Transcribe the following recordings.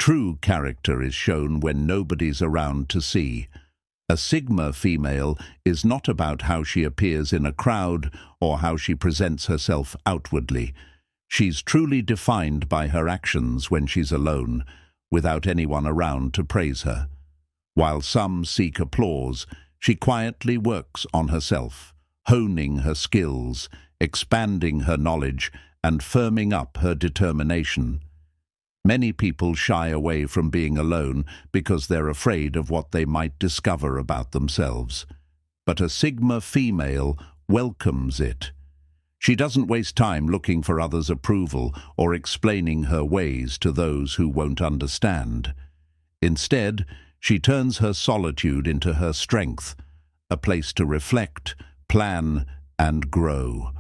True character is shown when nobody's around to see. A Sigma female is not about how she appears in a crowd or how she presents herself outwardly. She's truly defined by her actions when she's alone, without anyone around to praise her. While some seek applause, she quietly works on herself, honing her skills, expanding her knowledge, and firming up her determination. Many people shy away from being alone because they're afraid of what they might discover about themselves. But a Sigma female welcomes it. She doesn't waste time looking for others' approval or explaining her ways to those who won't understand. Instead, she turns her solitude into her strength, a place to reflect, plan, and grow.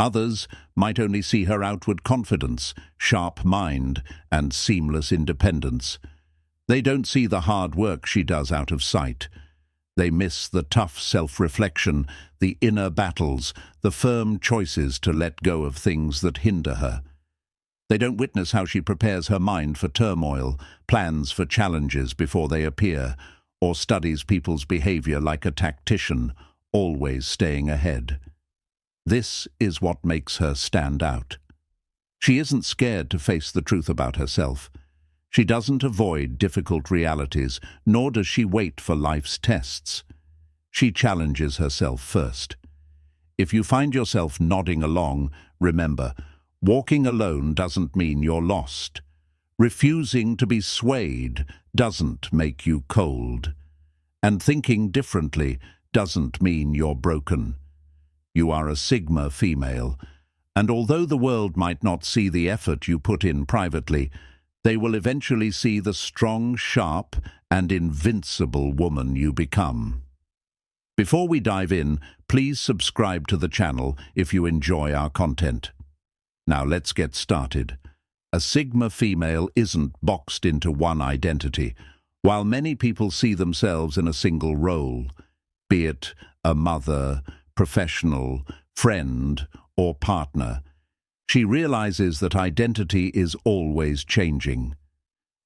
Others might only see her outward confidence, sharp mind, and seamless independence. They don't see the hard work she does out of sight. They miss the tough self-reflection, the inner battles, the firm choices to let go of things that hinder her. They don't witness how she prepares her mind for turmoil, plans for challenges before they appear, or studies people's behavior like a tactician, always staying ahead. This is what makes her stand out. She isn't scared to face the truth about herself. She doesn't avoid difficult realities, nor does she wait for life's tests. She challenges herself first. If you find yourself nodding along, remember, walking alone doesn't mean you're lost. Refusing to be swayed doesn't make you cold. And thinking differently doesn't mean you're broken. You are a Sigma female, and although the world might not see the effort you put in privately, they will eventually see the strong, sharp, and invincible woman you become. Before we dive in, please subscribe to the channel if you enjoy our content. Now let's get started. A Sigma female isn't boxed into one identity, while many people see themselves in a single role, be it a mother, professional, friend, or partner. She realizes that identity is always changing.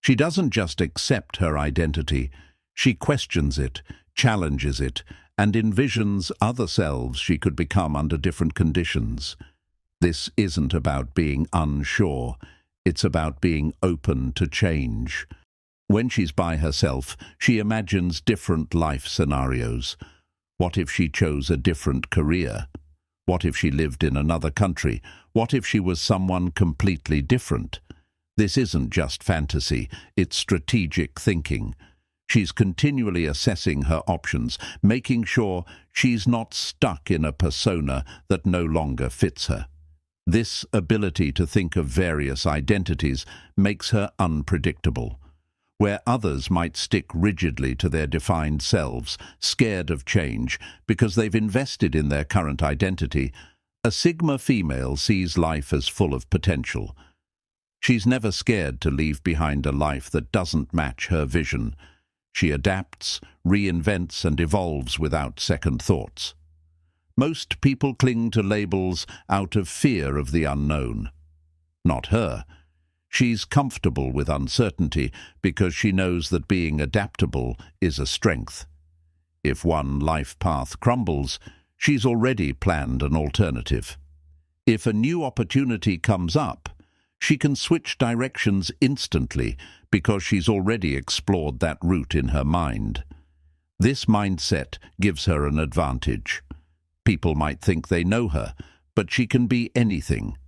She doesn't just accept her identity, she questions it, challenges it, and envisions other selves she could become under different conditions. This isn't about being unsure, it's about being open to change. When she's by herself, she imagines different life scenarios. What if she chose a different career? What if she lived in another country? What if she was someone completely different? This isn't just fantasy, it's strategic thinking. She's continually assessing her options, making sure she's not stuck in a persona that no longer fits her. This ability to think of various identities makes her unpredictable. Where others might stick rigidly to their defined selves, scared of change because they've invested in their current identity, a Sigma female sees life as full of potential. She's never scared to leave behind a life that doesn't match her vision. She adapts, reinvents, and evolves without second thoughts. Most people cling to labels out of fear of the unknown. Not her. She's comfortable with uncertainty because she knows that being adaptable is a strength. If one life path crumbles, she's already planned an alternative. If a new opportunity comes up, she can switch directions instantly because she's already explored that route in her mind. This mindset gives her an advantage. People might think they know her, but she can be anything.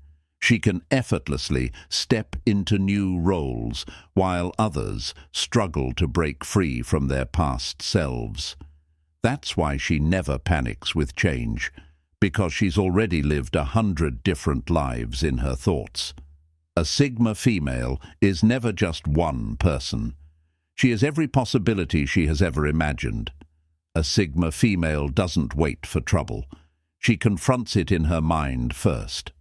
She can effortlessly step into new roles, while others struggle to break free from their past selves. That's why she never panics with change, because she's already lived 100 different lives in her thoughts. A Sigma female is never just one person. She is every possibility she has ever imagined. A Sigma female doesn't wait for trouble. She confronts it in her mind first.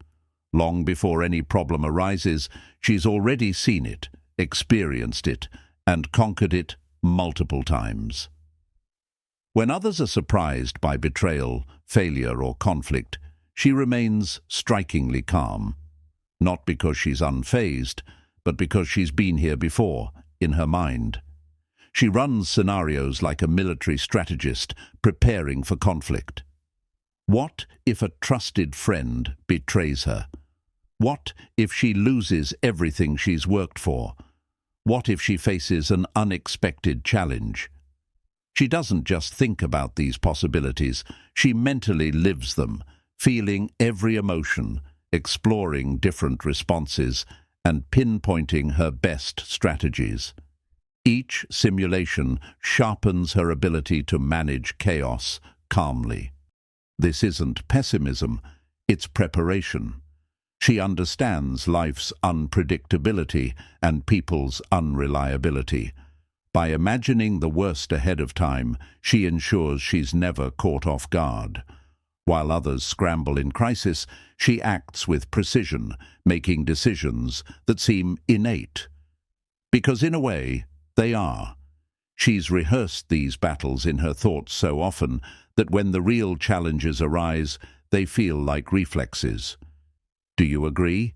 Long before any problem arises, she's already seen it, experienced it, and conquered it multiple times. When others are surprised by betrayal, failure, or conflict, she remains strikingly calm. Not because she's unfazed, but because she's been here before, in her mind. She runs scenarios like a military strategist, preparing for conflict. What if a trusted friend betrays her? What if she loses everything she's worked for? What if she faces an unexpected challenge? She doesn't just think about these possibilities, she mentally lives them, feeling every emotion, exploring different responses, and pinpointing her best strategies. Each simulation sharpens her ability to manage chaos calmly. This isn't pessimism, it's preparation. She understands life's unpredictability and people's unreliability. By imagining the worst ahead of time, she ensures she's never caught off guard. While others scramble in crisis, she acts with precision, making decisions that seem innate. Because in a way, they are. She's rehearsed these battles in her thoughts so often that when the real challenges arise, they feel like reflexes. Do you agree?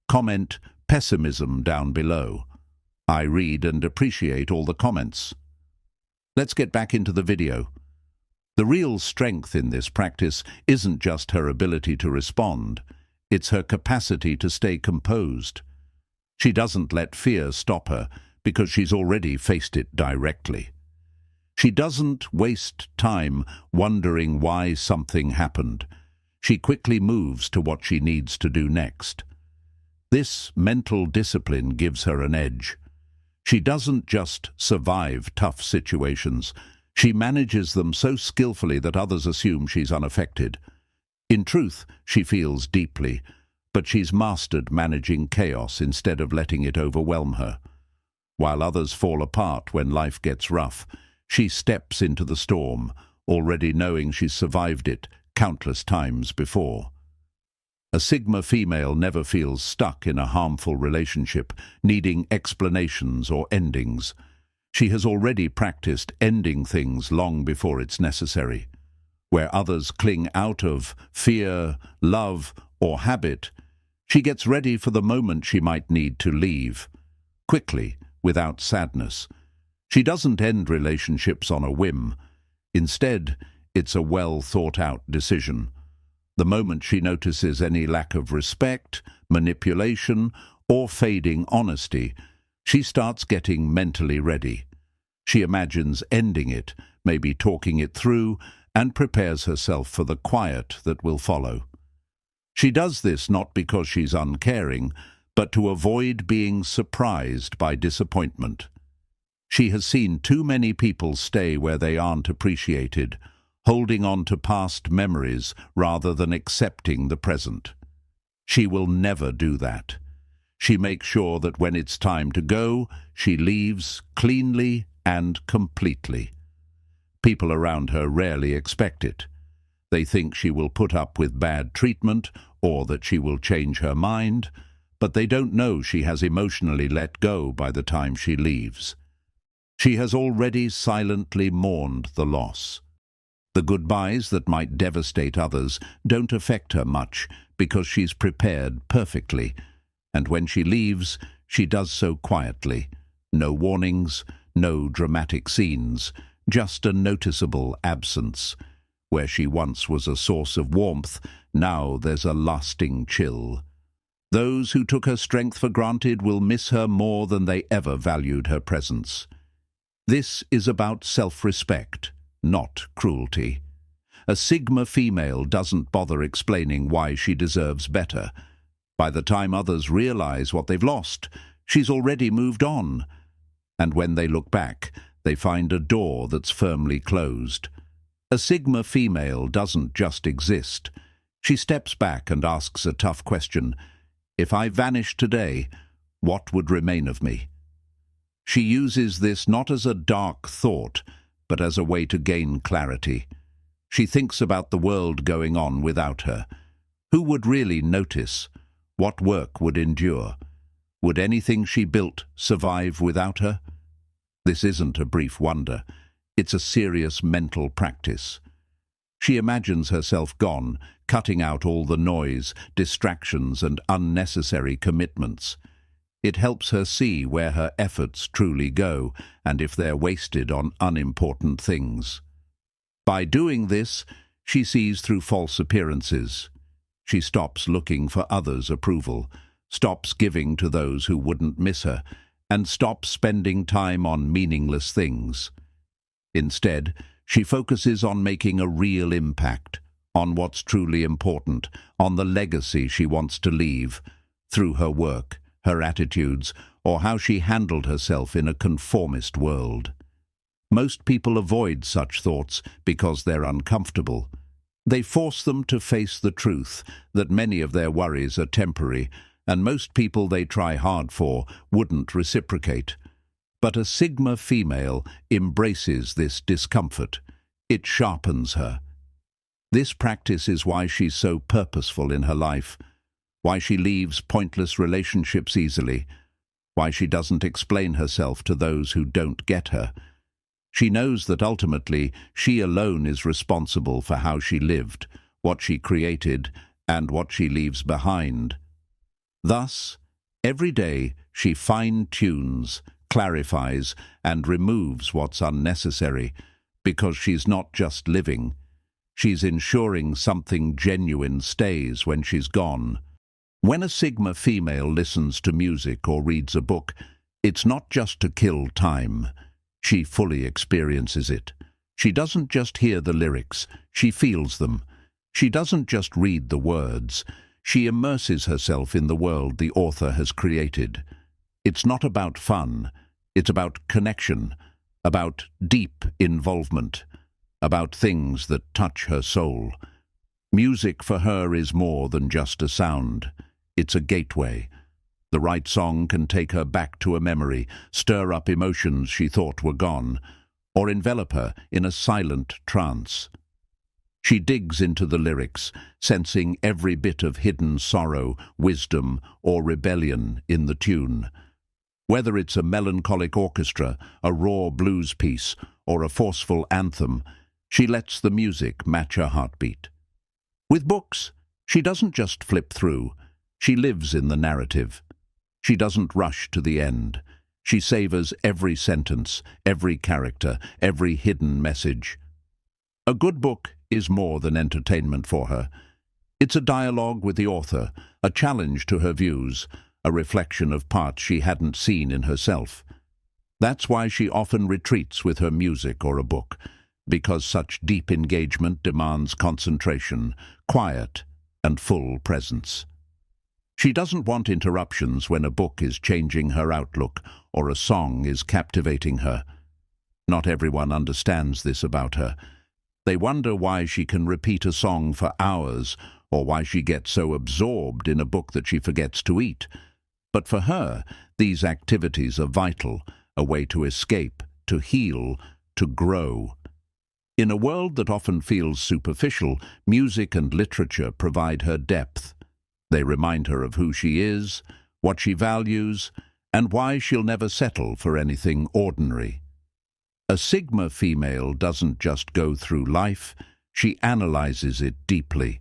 Comment pessimism down below. I read and appreciate all the comments. Let's get back into the video. The real strength in this practice isn't just her ability to respond, it's her capacity to stay composed. She doesn't let fear stop her because she's already faced it directly. She doesn't waste time wondering why something happened. She quickly moves to what she needs to do next. This mental discipline gives her an edge. She doesn't just survive tough situations, she manages them so skillfully that others assume she's unaffected. In truth, she feels deeply, but she's mastered managing chaos instead of letting it overwhelm her. While others fall apart when life gets rough, she steps into the storm, already knowing she's survived it countless times before. A Sigma female never feels stuck in a harmful relationship, needing explanations or endings. She has already practiced ending things long before it's necessary. Where others cling out of fear, love, or habit, she gets ready for the moment she might need to leave. Quickly, without sadness. She doesn't end relationships on a whim. Instead, it's a well-thought-out decision. The moment she notices any lack of respect, manipulation, or fading honesty, she starts getting mentally ready. She imagines ending it, maybe talking it through, and prepares herself for the quiet that will follow. She does this not because she's uncaring, but to avoid being surprised by disappointment. She has seen too many people stay where they aren't appreciated, holding on to past memories rather than accepting the present. She will never do that. She makes sure that when it's time to go, she leaves cleanly and completely. People around her rarely expect it. They think she will put up with bad treatment or that she will change her mind, but they don't know she has emotionally let go by the time she leaves. She has already silently mourned the loss. The goodbyes that might devastate others don't affect her much because she's prepared perfectly, and when she leaves, she does so quietly. No warnings, no dramatic scenes, just a noticeable absence. Where she once was a source of warmth, now there's a lasting chill. Those who took her strength for granted will miss her more than they ever valued her presence. This is about self-respect, not cruelty. A Sigma female doesn't bother explaining why she deserves better. By the time others realize what they've lost, she's already moved on. And when they look back, they find a door that's firmly closed. A Sigma female doesn't just exist. She steps back and asks a tough question. If I vanished today, what would remain of me? She uses this not as a dark thought, but as a way to gain clarity. She thinks about the world going on without her. Who would really notice? What work would endure? Would anything she built survive without her? This isn't a brief wonder. It's a serious mental practice. She imagines herself gone, cutting out all the noise, distractions, and unnecessary commitments. It helps her see where her efforts truly go and if they're wasted on unimportant things. By doing this, she sees through false appearances. She stops looking for others' approval, stops giving to those who wouldn't miss her, and stops spending time on meaningless things. Instead, she focuses on making a real impact, on what's truly important, on the legacy she wants to leave, through her work, her attitudes, or how she handled herself in a conformist world. Most people avoid such thoughts because they're uncomfortable. They force them to face the truth that many of their worries are temporary, and most people they try hard for wouldn't reciprocate. But a Sigma female embraces this discomfort. It sharpens her. This practice is why she's so purposeful in her life, why she leaves pointless relationships easily, why she doesn't explain herself to those who don't get her. She knows that ultimately she alone is responsible for how she lived, what she created, and what she leaves behind. Thus, every day she fine-tunes, clarifies, and removes what's unnecessary, because she's not just living. She's ensuring something genuine stays when she's gone. When a Sigma female listens to music or reads a book, it's not just to kill time. She fully experiences it. She doesn't just hear the lyrics, she feels them. She doesn't just read the words, she immerses herself in the world the author has created. It's not about fun, it's about connection, about deep involvement, about things that touch her soul. Music for her is more than just a sound. It's a gateway. The right song can take her back to a memory, stir up emotions she thought were gone, or envelop her in a silent trance. She digs into the lyrics, sensing every bit of hidden sorrow, wisdom, or rebellion in the tune. Whether it's a melancholic orchestra, a raw blues piece, or a forceful anthem, she lets the music match her heartbeat. With books, she doesn't just flip through, she lives in the narrative. She doesn't rush to the end. She savors every sentence, every character, every hidden message. A good book is more than entertainment for her. It's a dialogue with the author, a challenge to her views, a reflection of parts she hadn't seen in herself. That's why she often retreats with her music or a book, because such deep engagement demands concentration, quiet, and full presence. She doesn't want interruptions when a book is changing her outlook or a song is captivating her. Not everyone understands this about her. They wonder why she can repeat a song for hours or why she gets so absorbed in a book that she forgets to eat. But for her, these activities are vital, a way to escape, to heal, to grow. In a world that often feels superficial, music and literature provide her depth. They remind her of who she is, what she values, and why she'll never settle for anything ordinary. A Sigma female doesn't just go through life, she analyzes it deeply.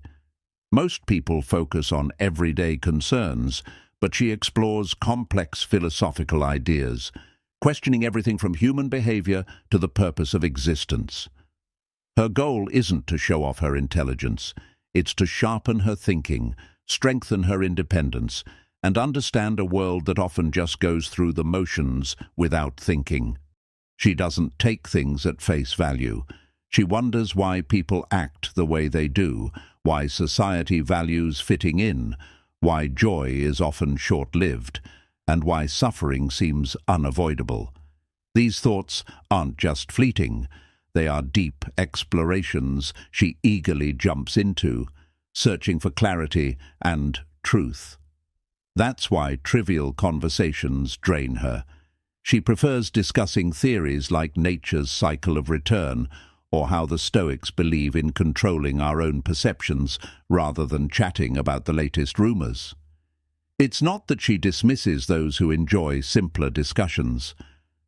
Most people focus on everyday concerns, but she explores complex philosophical ideas, questioning everything from human behavior to the purpose of existence. Her goal isn't to show off her intelligence, it's to sharpen her thinking, strengthen her independence, and understand a world that often just goes through the motions without thinking. She doesn't take things at face value. She wonders why people act the way they do, why society values fitting in, why joy is often short-lived, and why suffering seems unavoidable. These thoughts aren't just fleeting. They are deep explorations she eagerly jumps into, searching for clarity and truth. That's why trivial conversations drain her. She prefers discussing theories like nature's cycle of return or how the Stoics believe in controlling our own perceptions rather than chatting about the latest rumors. It's not that she dismisses those who enjoy simpler discussions.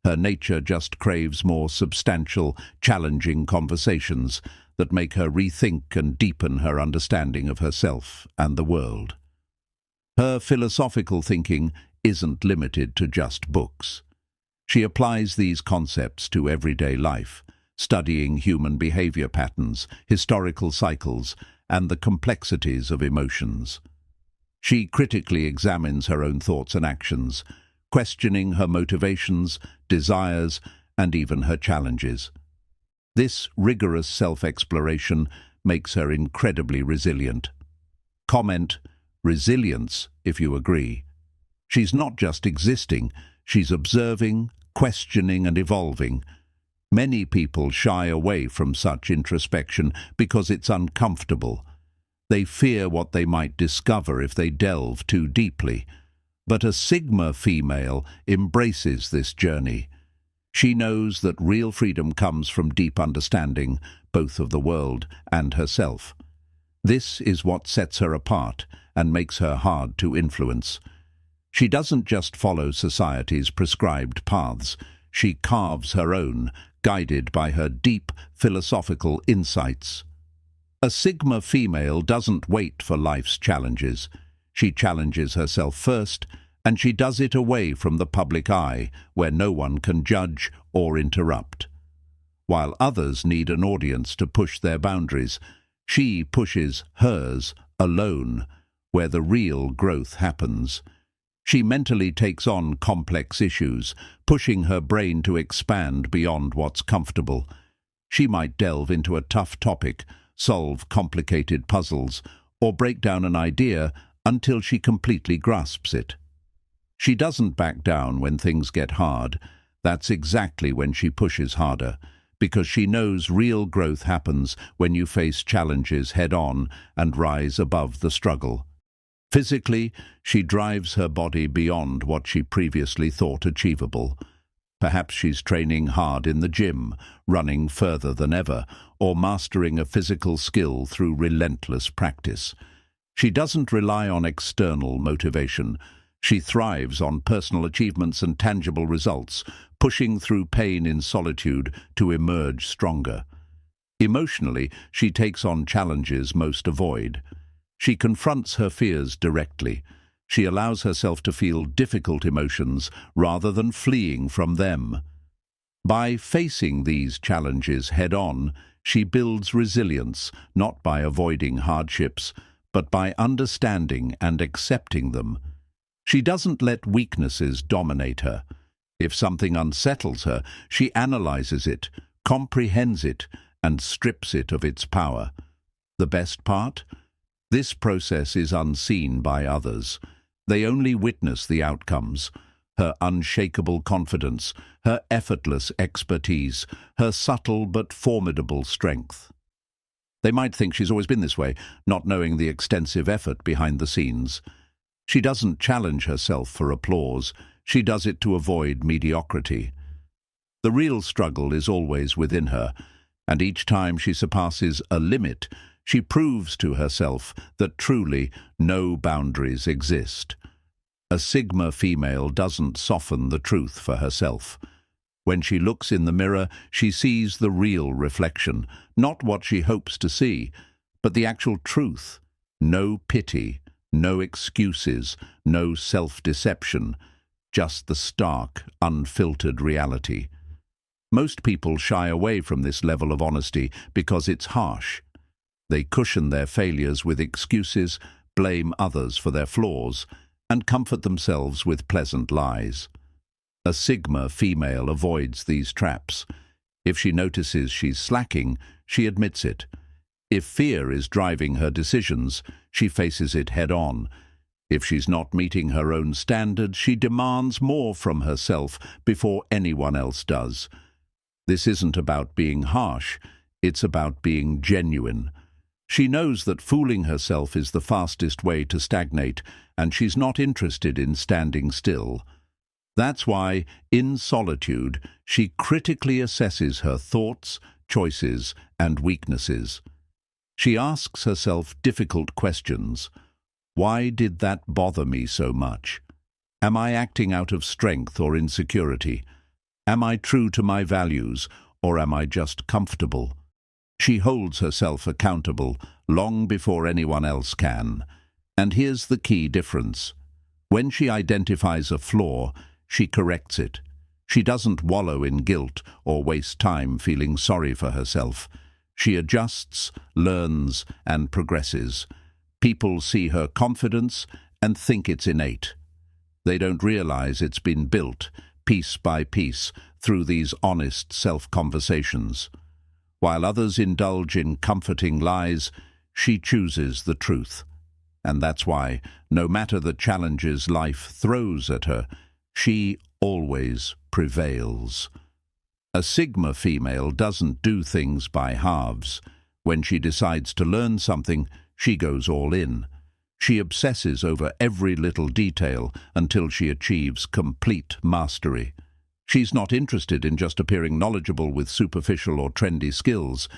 Her nature just craves more substantial, challenging conversations that make her rethink and deepen her understanding of herself and the world. Her philosophical thinking isn't limited to just books. She applies these concepts to everyday life, studying human behavior patterns, historical cycles, and the complexities of emotions. She critically examines her own thoughts and actions, questioning her motivations, desires, and even her challenges. This rigorous self-exploration makes her incredibly resilient. Comment, resilience, if you agree. She's not just existing, she's observing, questioning, and evolving. Many people shy away from such introspection because it's uncomfortable. They fear what they might discover if they delve too deeply. But a Sigma female embraces this journey. She knows that real freedom comes from deep understanding, both of the world and herself. This is what sets her apart and makes her hard to influence. She doesn't just follow society's prescribed paths. She carves her own, guided by her deep philosophical insights. A Sigma female doesn't wait for life's challenges. She challenges herself first, and she does it away from the public eye, where no one can judge or interrupt. While others need an audience to push their boundaries, she pushes hers alone, where the real growth happens. She mentally takes on complex issues, pushing her brain to expand beyond what's comfortable. She might delve into a tough topic, solve complicated puzzles, or break down an idea until she completely grasps it. She doesn't back down when things get hard. That's exactly when she pushes harder, because she knows real growth happens when you face challenges head-on and rise above the struggle. Physically, she drives her body beyond what she previously thought achievable. Perhaps she's training hard in the gym, running further than ever, or mastering a physical skill through relentless practice. She doesn't rely on external motivation. She thrives on personal achievements and tangible results, pushing through pain in solitude to emerge stronger. Emotionally, she takes on challenges most avoid. She confronts her fears directly. She allows herself to feel difficult emotions rather than fleeing from them. By facing these challenges head-on, she builds resilience, not by avoiding hardships, but by understanding and accepting them. She doesn't let weaknesses dominate her. If something unsettles her, she analyzes it, comprehends it, and strips it of its power. The best part? This process is unseen by others. They only witness the outcomes: her unshakable confidence, her effortless expertise, her subtle but formidable strength. They might think she's always been this way, not knowing the extensive effort behind the scenes. She doesn't challenge herself for applause. She does it to avoid mediocrity. The real struggle is always within her, and each time she surpasses a limit, she proves to herself that truly no boundaries exist. A Sigma female doesn't soften the truth for herself. When she looks in the mirror, she sees the real reflection, not what she hopes to see, but the actual truth. No pity, no excuses, no self-deception, just the stark, unfiltered reality. Most people shy away from this level of honesty because it's harsh. They cushion their failures with excuses, blame others for their flaws, and comfort themselves with pleasant lies. A Sigma female avoids these traps. If she notices she's slacking, she admits it. If fear is driving her decisions, she faces it head-on. If she's not meeting her own standards, she demands more from herself before anyone else does. This isn't about being harsh, it's about being genuine. She knows that fooling herself is the fastest way to stagnate, and she's not interested in standing still. That's why, in solitude, she critically assesses her thoughts, choices, and weaknesses. She asks herself difficult questions. Why did that bother me so much? Am I acting out of strength or insecurity? Am I true to my values, or am I just comfortable? She holds herself accountable long before anyone else can. And here's the key difference. When she identifies a flaw, she corrects it. She doesn't wallow in guilt or waste time feeling sorry for herself. She adjusts, learns, and progresses. People see her confidence and think it's innate. They don't realize it's been built, piece by piece, through these honest self-conversations. While others indulge in comforting lies, she chooses the truth. And that's why, no matter the challenges life throws at her, she always prevails. A Sigma female doesn't do things by halves. When she decides to learn something, she goes all in. She obsesses over every little detail until she achieves complete mastery. She's not interested in just appearing knowledgeable with superficial or trendy skills.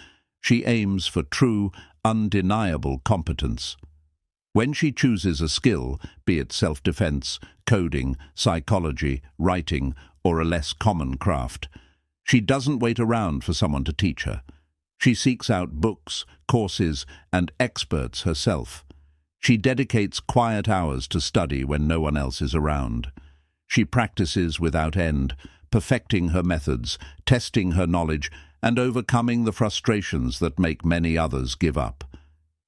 She aims for true, undeniable competence. When she chooses a skill, be it self-defense, coding, psychology, writing, or a less common craft, she doesn't wait around for someone to teach her. She seeks out books, courses, and experts herself. She dedicates quiet hours to study when no one else is around. She practices without end, perfecting her methods, testing her knowledge, and overcoming the frustrations that make many others give up.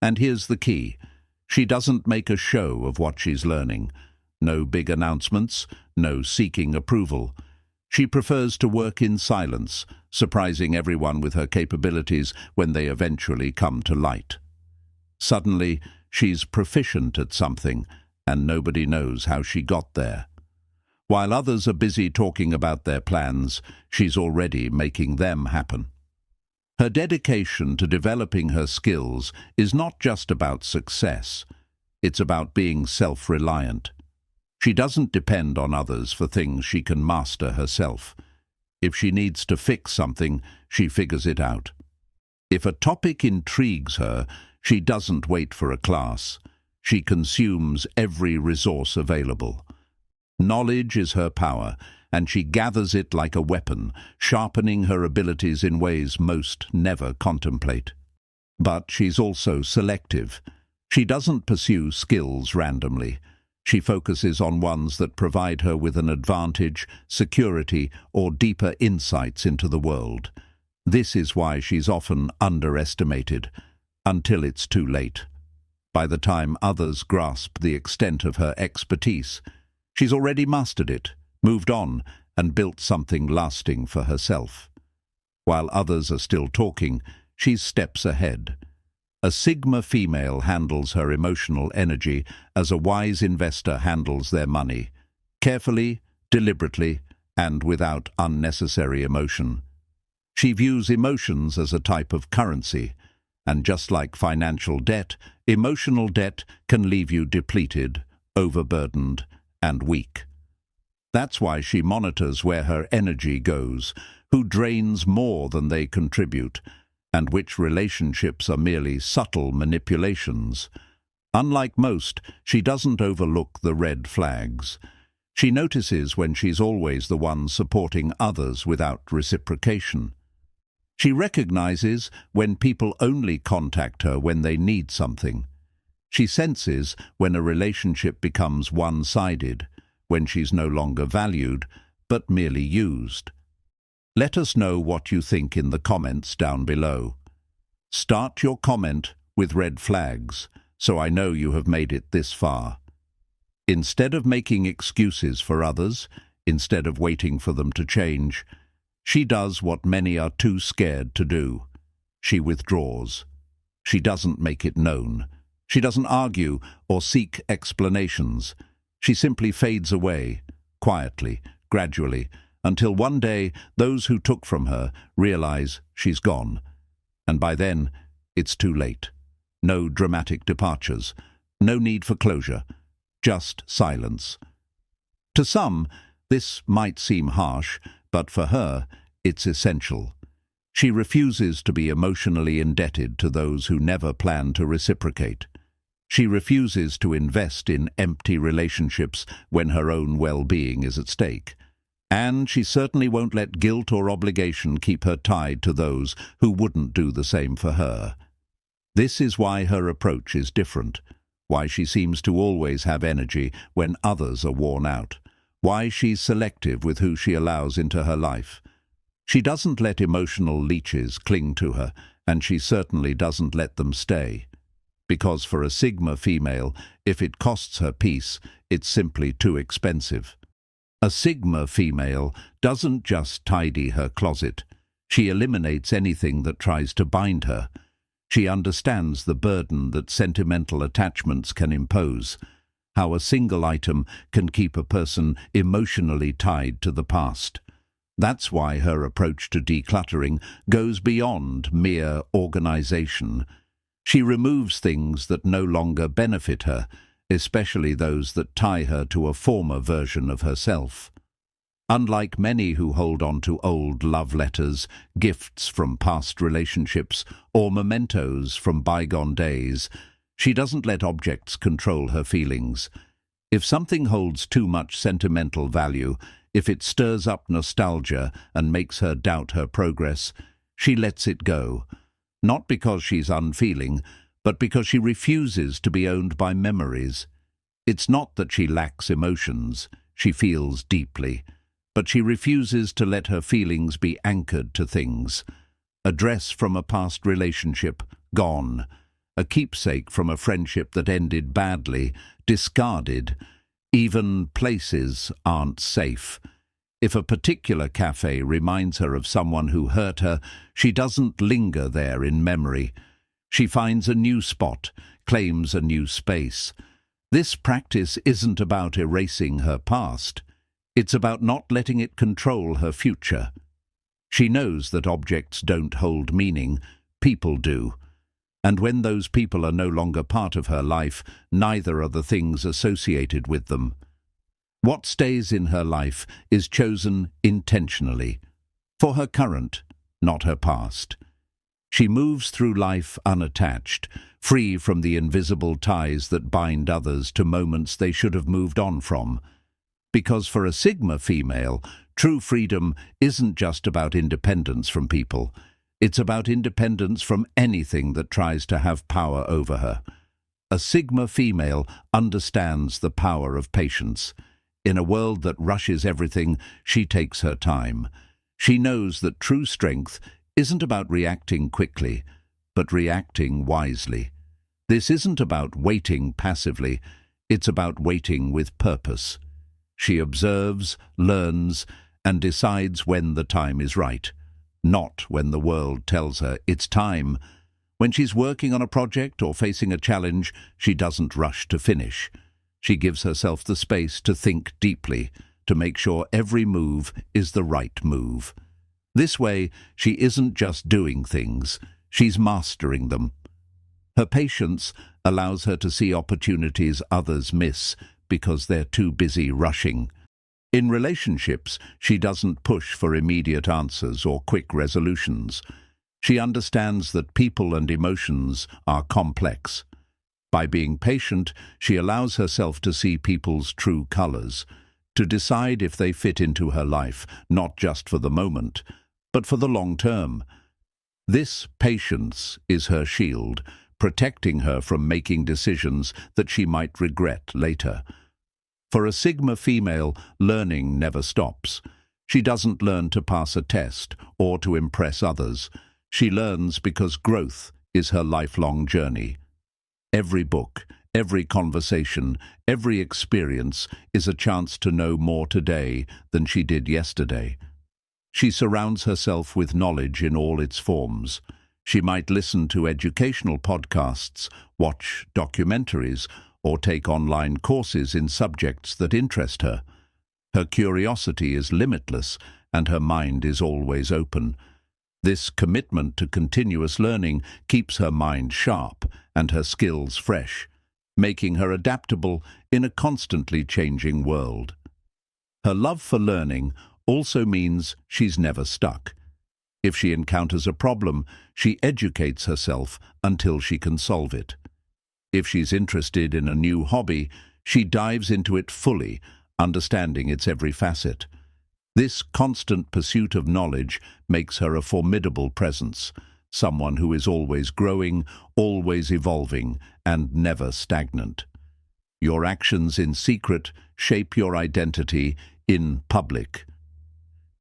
And here's the key. She doesn't make a show of what she's learning. No big announcements, no seeking approval. She prefers to work in silence, surprising everyone with her capabilities when they eventually come to light. Suddenly, she's proficient at something, and nobody knows how she got there. While others are busy talking about their plans, she's already making them happen. Her dedication to developing her skills is not just about success. It's about being self-reliant. She doesn't depend on others for things she can master herself. If she needs to fix something, she figures it out. If a topic intrigues her, she doesn't wait for a class. She consumes every resource available. Knowledge is her power, and she gathers it like a weapon, sharpening her abilities in ways most never contemplate. But she's also selective. She doesn't pursue skills randomly. She focuses on ones that provide her with an advantage, security, or deeper insights into the world. This is why she's often underestimated, until it's too late. By the time others grasp the extent of her expertise, she's already mastered it, moved on, and built something lasting for herself. While others are still talking, she's steps ahead. A Sigma female handles her emotional energy as a wise investor handles their money, carefully, deliberately, and without unnecessary emotion. She views emotions as a type of currency, and just like financial debt, emotional debt can leave you depleted, overburdened, and weak. That's why she monitors where her energy goes, who drains more than they contribute, and which relationships are merely subtle manipulations. Unlike most, she doesn't overlook the red flags. She notices when she's always the one supporting others without reciprocation. She recognizes when people only contact her when they need something. She senses when a relationship becomes one-sided, when she's no longer valued, but merely used. Let us know what you think in the comments down below. Start your comment with red flags, so I know you have made it this far. Instead of making excuses for others, instead of waiting for them to change, she does what many are too scared to do. She withdraws. She doesn't make it known. She doesn't argue or seek explanations. She simply fades away, quietly, gradually, until one day those who took from her realize she's gone. And by then, it's too late. No dramatic departures, no need for closure, just silence. To some, this might seem harsh, but for her, it's essential. She refuses to be emotionally indebted to those who never plan to reciprocate. She refuses to invest in empty relationships when her own well-being is at stake. And she certainly won't let guilt or obligation keep her tied to those who wouldn't do the same for her. This is why her approach is different. why she seems to always have energy when others are worn out, why she's selective with who she allows into her life. She doesn't let emotional leeches cling to her, and she certainly doesn't let them stay. Because for a Sigma female, if it costs her peace, it's simply too expensive. A Sigma female doesn't just tidy her closet. She eliminates anything that tries to bind her. She understands the burden that sentimental attachments can impose, how a single item can keep a person emotionally tied to the past. That's why her approach to decluttering goes beyond mere organization. She removes things that no longer benefit her, especially those that tie her to a former version of herself. Unlike many who hold on to old love letters, gifts from past relationships, or mementos from bygone days, she doesn't let objects control her feelings. If something holds too much sentimental value, if it stirs up nostalgia and makes her doubt her progress, she lets it go. Not because she's unfeeling, but because she refuses to be owned by memories. It's not that she lacks emotions, she feels deeply, but she refuses to let her feelings be anchored to things. A dress from a past relationship, gone. A keepsake from a friendship that ended badly, discarded. Even places aren't safe. If a particular cafe reminds her of someone who hurt her, she doesn't linger there in memory. She finds a new spot, claims a new space. This practice isn't about erasing her past. It's about not letting it control her future. She knows that objects don't hold meaning, people do. And when those people are no longer part of her life, neither are the things associated with them. What stays in her life is chosen intentionally, for her current, not her past. She moves through life unattached, free from the invisible ties that bind others to moments they should have moved on from. Because for a Sigma female, true freedom isn't just about independence from people. It's about independence from anything that tries to have power over her. A Sigma female understands the power of patience. In a world that rushes everything, she takes her time. She knows that true strength isn't about reacting quickly, but reacting wisely. This isn't about waiting passively, it's about waiting with purpose. She observes, learns, and decides when the time is right, not when the world tells her it's time. When she's working on a project or facing a challenge, she doesn't rush to finish. She gives herself the space to think deeply, to make sure every move is the right move. This way, she isn't just doing things, she's mastering them. Her patience allows her to see opportunities others miss because they're too busy rushing. In relationships, she doesn't push for immediate answers or quick resolutions. She understands that people and emotions are complex. By being patient, she allows herself to see people's true colors, to decide if they fit into her life, not just for the moment, but for the long term. This patience is her shield, protecting her from making decisions that she might regret later. For a Sigma female, learning never stops. She doesn't learn to pass a test or to impress others. She learns because growth is her lifelong journey. Every book, every conversation, every experience is a chance to know more today than she did yesterday. She surrounds herself with knowledge in all its forms. She might listen to educational podcasts, watch documentaries, or take online courses in subjects that interest her. Her curiosity is limitless, and her mind is always open. This commitment to continuous learning keeps her mind sharp and her skills fresh, making her adaptable in a constantly changing world. Her love for learning also means she's never stuck. If she encounters a problem, she educates herself until she can solve it. If she's interested in a new hobby, she dives into it fully, understanding its every facet. This constant pursuit of knowledge makes her a formidable presence, someone who is always growing, always evolving, and never stagnant. Your actions in secret shape your identity in public.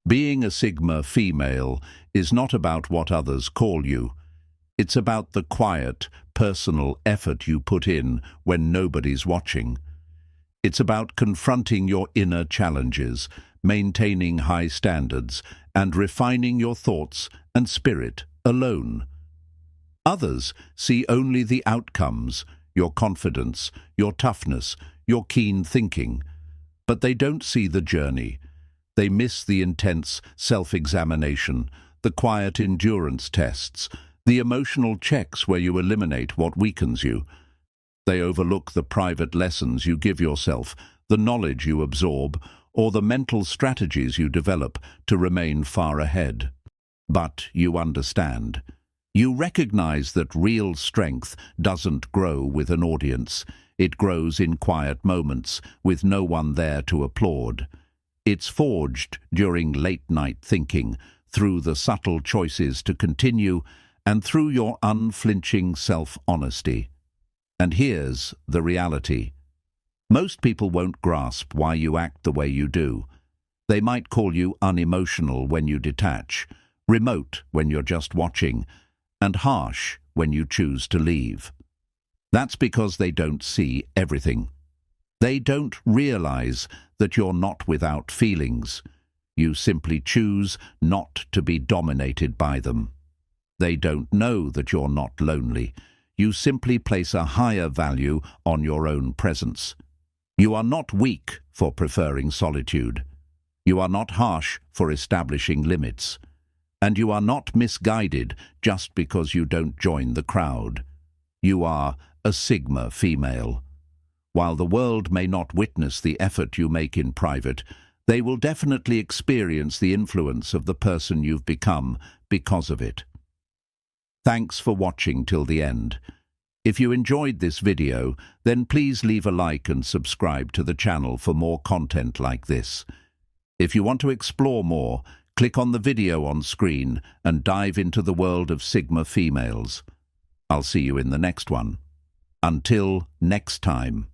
Being a Sigma female is not about what others call you. It's about the quiet, personal effort you put in when nobody's watching. It's about confronting your inner challenges, maintaining high standards, and refining your thoughts and spirit alone. Others see only the outcomes, your confidence, your toughness, your keen thinking. But they don't see the journey. They miss the intense self-examination, the quiet endurance tests, the emotional checks where you eliminate what weakens you. They overlook the private lessons you give yourself, the knowledge you absorb, or the mental strategies you develop to remain far ahead. But you understand. You recognize that real strength doesn't grow with an audience. It grows in quiet moments, with no one there to applaud. It's forged during late-night thinking, through the subtle choices to continue, and through your unflinching self-honesty. And here's the reality. Most people won't grasp why you act the way you do. They might call you unemotional when you detach, remote when you're just watching, and harsh when you choose to leave. That's because they don't see everything. They don't realize that you're not without feelings. You simply choose not to be dominated by them. They don't know that you're not lonely. You simply place a higher value on your own presence. You are not weak for preferring solitude. You are not harsh for establishing limits. And you are not misguided just because you don't join the crowd. You are a Sigma female. While the world may not witness the effort you make in private, they will definitely experience the influence of the person you've become because of it. Thanks for watching till the end. If you enjoyed this video, then please leave a like and subscribe to the channel for more content like this. If you want to explore more, click on the video on screen and dive into the world of Sigma females. I'll see you in the next one. Until next time.